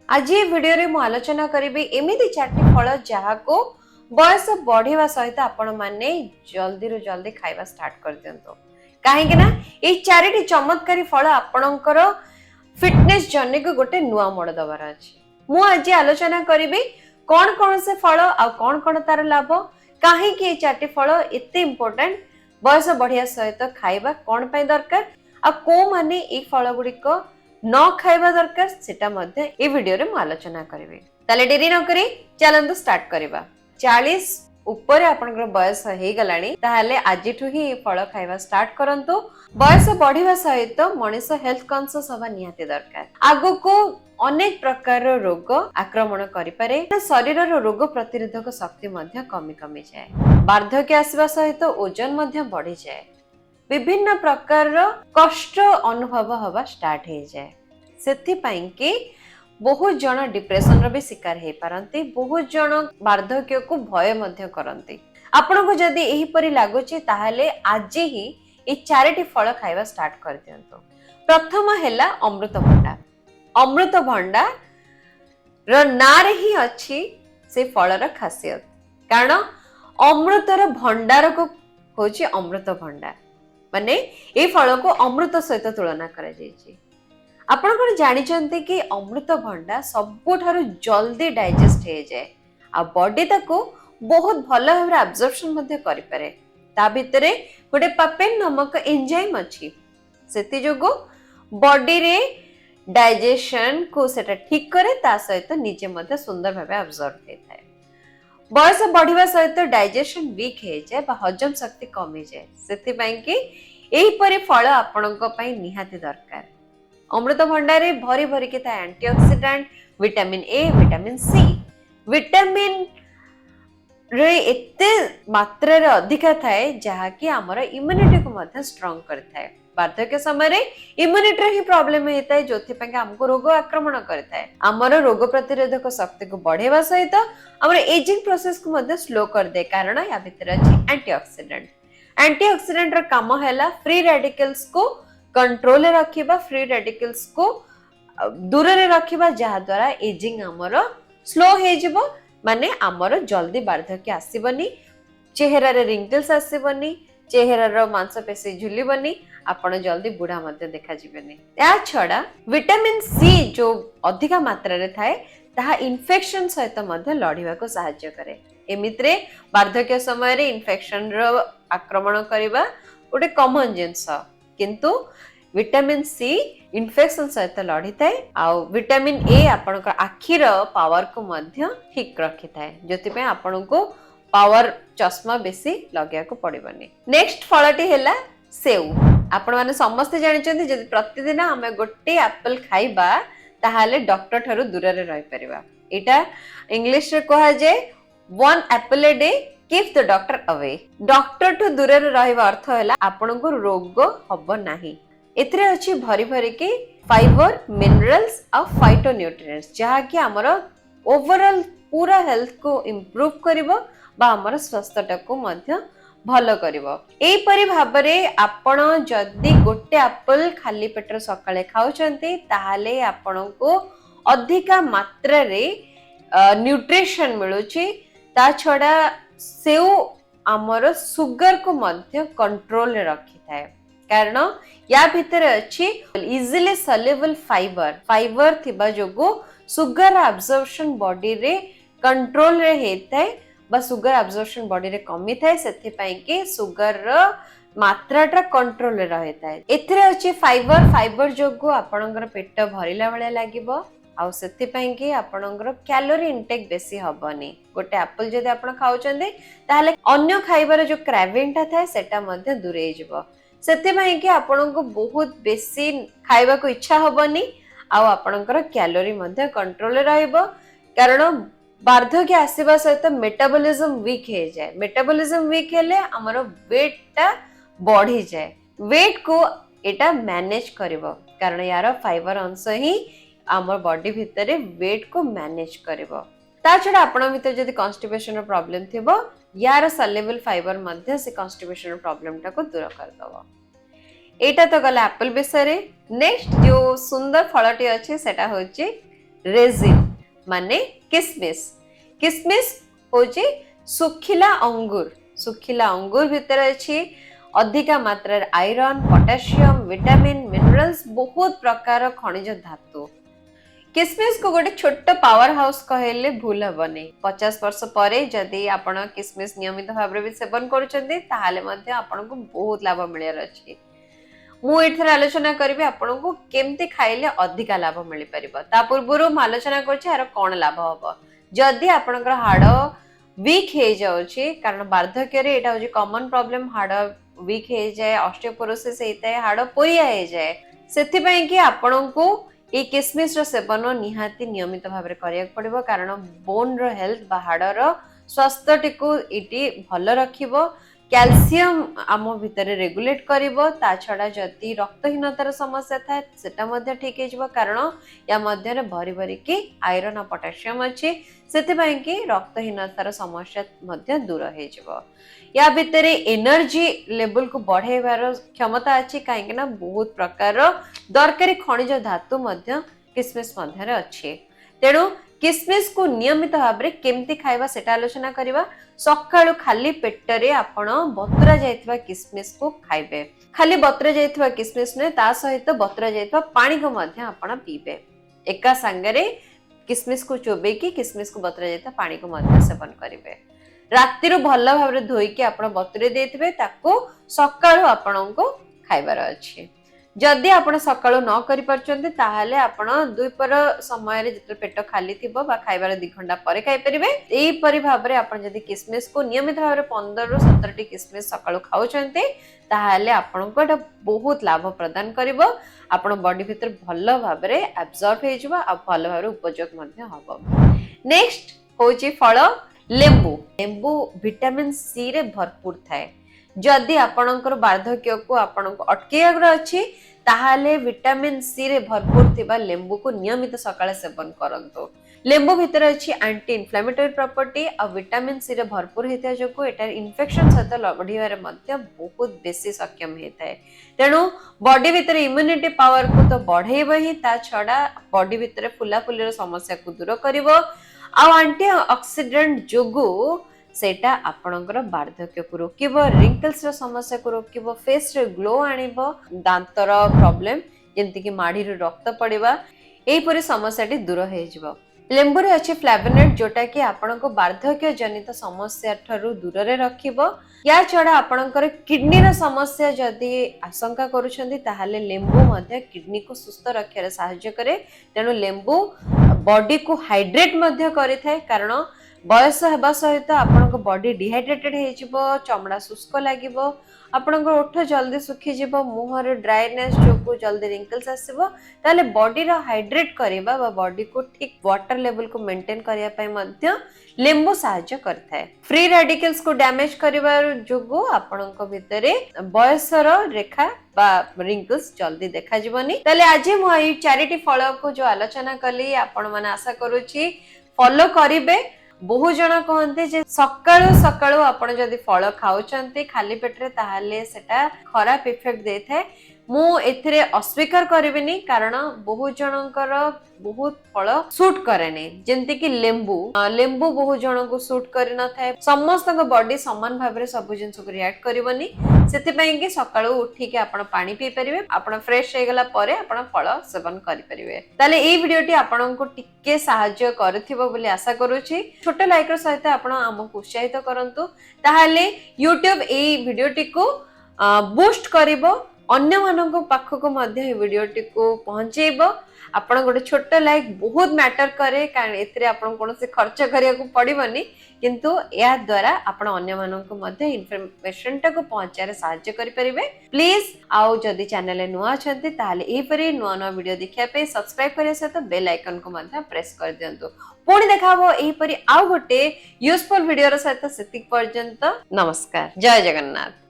आज ये वीडियो रे मु आलोचना करिबी एमिति चारटी फल जहाको बयस बढ़िवा सहित आपण माने जल्दी रो जल्दी खाइबा स्टार्ट कर दियंतो काहेकि ना ए चारिटी चमत्कारी फल आपणकर फिटनेस जर्नी को गोटे नुआ मोड़ दबार अछि। मु आज आलोचना करिबी कोन कोन से फल आ कोन कोन तार लाभ काहे कि ए चारटी फल एते इंपोर्टेंट बयस बढ़िया सहित खाइबा कोन पय दरकार आ को माने ए फल गुडी को न खाइबा दरकार सेटा मध्ये ए वीडियो रे मु आलोचना करिवे। ताले देरी न करी चलंतु स्टार्ट करिबा। 40 ऊपर आपनकर बयस हे गलानी ताहाले आजिठु ही फल खाइबा स्टार्ट करंतु। बयस बढ़िबा सहित मनुष्य हेल्थ कॉन्शियस हवा निहाती दरकार। आगो को अनेक प्रकार रोग आक्रमण करि पारे शरीर रो रोग प्रतिरोधक शक्ति मध्ये कमी कमी जाए। वार्धक्य आसीबा सहित ओजन मध्ये बढ़ी जाए। विभिन्न प्रकार कष्ट अनुभव हवा स्टार्ट हो जाए। सेथि पई कि बहुत जन डिप्रेशन रो भी शिकार हे पारंती। बहुत जन वार्धक्य को भय मध्य करंती। आपण को जदी एही परि लागुची ताहाले आज ही ए चारिटी फल खाइबा स्टार्ट कर दियंतो। प्रथम हैला अमृतभंडा। अमृतभंडा रो नारे ही अछि से फलर खासियत कारण अमृतर भंडार को होची अमृतभंडा माने ए फल को अमृत सहित तुलना करा जायछि। आपण कोन जानि चंती कि अमृतभंडा सबुठारु जल्दी डाइजेस्ट हे जाय आ बॉडी ताको बहुत भल भाबरे अब्जॉर्प्शन मध्ये करि पारे। ता भितरे गोटे पापेन नामक एंजाइम अछि सेति जोगो बॉडी रे डाइजेशन को सेटा ठीक करे ता सहित निजे मध्ये सुंदर भाबे अब्जॉर्ब हेताय। बयस बढ़िबा सहित डाइजेशन वीक हे जाय बा हजम शक्ति कमी जाय। सेति पई कि एही परि फल आपणक पई निहाती दरकार। अमृतभंडा रे भरी भरी के था antioxidant vitamin A vitamin C vitamin रे एते मात्रा रे अधिका थाए जहा कि हमर इम्यूनिटी को मध्ये स्ट्रांग करथाय। वार्धक्य समय रे इम्यूनिटी ही प्रॉब्लम हेताय जोथि पई हमको रोग आक्रमण करथाय। हमर रोग प्रतिरोधक शक्ति को बढ़ेबा सहित हमर एजिंग प्रोसेस को मध्ये स्लो कर दे कारण या भीतर अछि एंटीऑक्सीडेंट। एंटीऑक्सीडेंट र काम हैला फ्री रेडिकल्स को कंट्रोल रे रखिबा फ्री रेडिकल्स को दूर रे रखिबा जहा द्वारा एजिंग हमर स्लो हे जिवो माने हमर जल्दी वार्धक्य आसीबनी चेहरा रे रिंकल्स आसीबनी चेहरा रो मांसपेशी झुलिबनी आपण जल्दी बुढ़ा मध्ये देखा जिबेनी। या छडा विटामिन सी जो अधिका मात्रा रे थाए ताहा इन्फेक्शन सहित मध्ये लढिबा को सहायता करे। एमित्रे वार्धक्य समय रे इन्फेक्शन रो आक्रमण करिबा ओटे कॉमन जिंस किंतु विटामिन सी इन्फेक्शन सहित लढी थाए आ विटामिन ए आपण को आखिर पावर को मध्ये ठीक रखि थाए जोति पे आपण को पावर चश्मा बेसी लगिया को पड़िबनी। नेक्स्ट फलटी हैला सेउ। आपण माने समस्त जानि चंती जदि प्रतिदिन हमें गोटे एप्पल खाइबा ताहाले डॉक्टर थारु दूर रे रहि परिबा। एटा इंग्लिश रे कहा जाय one Apple a day keep the doctor away. Doctor ठु दूर रे रहिबा अर्थ हैला आपण को रोग हबो नाही। एतरे अछि भरी भरी के फाइबर मिनरल्स आ फाइटोन्यूट्रिएंट्स जहा कि हमर ओवरऑल पूरा हेल्थ को इंप्रूव करिवो बा हमर स्वास्थ्य को मध्य भलो करिवो। एई परि भाबरे आपण जदी गोटे एप्पल खाली पेटर सकाळे खाउचंती ताहाले आपण को अधिका मात्रा रे न्यूट्रिशन मिलुची। ता छडा सेउ हमर सुगर को मध्य कंट्रोल रे रखि थाए कारण या भीतर अछि इजिली सॉल्युबल फाइबर। फाइबर थिबा जोगो सुगर एब्जॉर्प्शन बॉडी रे कंट्रोल रे हेताय बा सुगर एब्जॉर्प्शन बॉडी रे कमी थाए सेथि पई कि सुगर रो मात्राटा कंट्रोल रे रहताय। एथिरे अछि फाइबर। फाइबर जोगो आपणकर पेट भरिला भले लागिबो आ सेथि पई कि आपणकर कैलोरी इनटेक बेसी हबनी। गोटे एप्पल जदि आपण खाउचंदी ताहाले अन्य खाइबार जो क्रेविंगटा थाए सेटा मध्ये दूरे जिवो। सेथि पई कि आपण को बहुत बेसी खाइबा को इच्छा हबनी आ आपणकर कैलोरी मध्ये कंट्रोल रे रहइबो कारण वार्धक्य आसीबा सहित मेटाबॉलिज्म वीक हे जाए। मेटाबॉलिज्म वीक हेले हमर वेट टा बढ़ी जाए। वेट को एटा मैनेज करिवो कारण यार फाइबर अंश ही हमर बॉडी भितरे वेट को मैनेज करिवो। ता छडा आपण भितर जदी कॉन्स्टिपेशन रो प्रॉब्लम थिबो यार सॉल्युबल फाइबर मध्ये से कॉन्स्टिपेशन रो प्रॉब्लम टा को दूर कर दबो। एटा तो गला एप्पल विषय रे। नेक्स्ट जो सुंदर फलटी अछि सेटा होची रेजिन माने किसमिस किसमिस होची सुखिला अंगूर भितर अछि अधिका मात्रा आयरन पोटेशियम विटामिन मिनरल्स बहुत प्रकार खनिज धातु किसमिस को गोटे छोट पावर हाउस कहले भूल हेबनी 50 वर्ष परे जदि आपण किसमिस नियमित भाव में सेवन करूछंती ताहाले मध्ये आपन को बहुत लाभ मिलर अछि मु एथर आलोचना करबी आपन को केमते खाइले अधिका लाभ मिल परिबो ता पूर्वरु म आलोचना करछि आरो कोन लाभ हबो जदि आपनकर हाड़ वीक हे जाउछि कारण वार्धक्य रे एटा होछि कॉमन प्रॉब्लम हाड़ वीक हे जाय ऑस्टियोपोरोसिस हेतै हाड़ पोरिया हे जाय सेथि पई कि आपन को ए किसमिस रो सेवन निहाती नियमित भाव में करिया पड़िबो कारण बोन रो हेल्थ बा हाड़र स्वास्थ्य टिको इटी भल रखिबो कैल्शियम आम भितर रेगुलेट करिबो ता छडा जति रक्तहीनतार समस्या थाए सेटा मध्ये ठीक हे जिवो कारण या मध्ये रे भरी भरी की आयरन और पोटेशियम अछि सेति पई कि रक्तहीनतार समस्या मध्ये दूर हे जिवो या भितर एनर्जी लेवल को बढ़ेबार क्षमता अछि काहे ना बहुत प्रकार दरकारी खनिज धातु मध्ये किसमिस मध्ये अछि तेणु किसमिस को नियमित भाव में केमती खाइबा सेटा आलोचना करिबा सकाळु खाली पेटरे आपण बतुरा जायथिबा किसमिस को खाइबे खाली बतुरा जायथिबा किसमिस ने ता सहित बतुरा जायथिबा पानी को मध्ये आपण पीबे एका संगरे किसमिस को चोबे की किसमिस को बतुरा जायथिबा पानी को मध्ये सेवन करिवे राती रो भल्ला भाव रे धोई के आपण बतुरे देथिबे ताको सकाळु आपण को खाइबार अछि जदि आपण सकाळु न करि परचंती ताहाले आपण दुईपर समय रे जत पेट खाली थिबो बा खाइबार 2 घंटा परे खाइ परिबे एई परि भाव रे आपण जदि किसमिस को नियमित भाव रे 15 रु 17 टी किसमिस सकाळु खाउचंती ताहाले आपण को एटा बहुत लाभ प्रदान करिवो आपण बॉडी भीतर भल भाव रे एब्जॉर्ब हे जिवो आ भल भाव रे उपयोग मध्ये हबो नेक्स्ट होची फळ लेंबू विटामिन सी रे भरपूर थाए जदि आपणकर वार्धक्य को आपणको अटकेयाग्र अछि ताहाले विटामिन सी रे भरपूर थिबा लेंबू को नियमित सकाळे सेवन करंतो लेंबू भितर अछि एंटी इन्फ्लेमेटरी प्रॉपर्टी आ विटामिन सी रे भरपूर हेता जको एटा इन्फेक्शन सहित लढिबारे मध्ये बहुत बेसी सक्षम हेताय तेनु बॉडी भितर इम्यूनिटी पावर को तो बढ़ेइबो ही ता छडा बॉडी भितर फुलाफुलीर समस्या को दूर करिवो आ एंटी ऑक्सीडेंट जोगु सेटा आपणकर वार्धक्य को रोकिबो रिंकल्स रो समस्या को रोकिबो फेस रे ग्लो आनिबो दांतर प्रॉब्लम जेंति कि माढी रे रक्त पड़िबा एई परि समस्याटी दूर हे जिवो लेंबू रे अछि फ्लेवोनोइड जोटा कि आपणको वार्धक्य जनित समस्या ठरु दूर रे रखिबो या छडा आपणकर किडनी रो समस्या जदि आशंका करूछंती ताहाले लेंबू मध्ये किडनी को सुस्थ रखिया सहायता करे तेनु लेंबू बॉडी को हाइड्रेट मध्ये करिथाय कारण बयस हेबा सहित आपनको बॉडी डिहाइड्रेटेड हे जिवो चमड़ा शुष्क लागिवो आपनको ओठ जल्दी सुखी जिवो मुह रे ड्राइनेस जोको जल्दी रिंकल्स आसीबो ताले बॉडी रो हाइड्रेट करिबा बा बॉडी को ठीक वाटर लेवल को मेंटेन करिया पय मध्य लेंबू सहायता करथाय फ्री रेडिकल्स को डैमेज करिबार जोगो आपनको भितरे बयसर रेखा बा रिंकल्स जल्दी देखा जिवनी ताले आज मु ई चैरिटी फळ को जो आलोचना कली आपण माने आशा करूची फॉलो करिवे बहु जन कहते जे सकाळु सकाळु आपण जदि फळ खाउचंती खाली पेटरे ताहाले सेटा खराब इफेक्ट देय थाए मु एथिरे अस्वीकार करिबिनी कारण बहु जनकर बहुत फळ सूट करेनी जेंति कि लेंबू बहु जन को सूट करि न थाए समस्त बॉडी समान भाव रे सब जिंस को रिएक्ट करिवनी सेति पई कि सकाळु उठी के आपण पानी पी परिबे आपण फ्रेश हे गला परे आपण फळ सेवन करि परिबे ताले ए वीडियोटी आपण को टिके सहाय्य करथिबो बोली आशा करूची छोट लाइक रो सहित आपण हमकु उत्साहित करंतु ताहाले YouTube ए वीडियोटी को बूस्ट करिवो अन्य मानक पाखक मध्य वीडियोटी को पहुंचेबो आपण गोटे छोट लाइक बहुत मैटर करे कारण एथिरे आपण कोनसे खर्च करिया को पड़िबनी किंतु या द्वारा आपण अन्य मानक मध्य इन्फॉर्मेशन टा को पहुंचारे सहायता करि परिबे प्लीज आउ जदी चैनल ए नुआ छथि ताले ए परि नुआ नुआ वीडियो देखिया पे सब्सक्राइब करिया सहित बेल आइकन को मध्य प्रेस कर दियंतु पुणी देखाबो ए परि आउ गोटे यूजफुल वीडियो रो सहित सेतिक पर्यंत नमस्कार जय जगन्नाथ।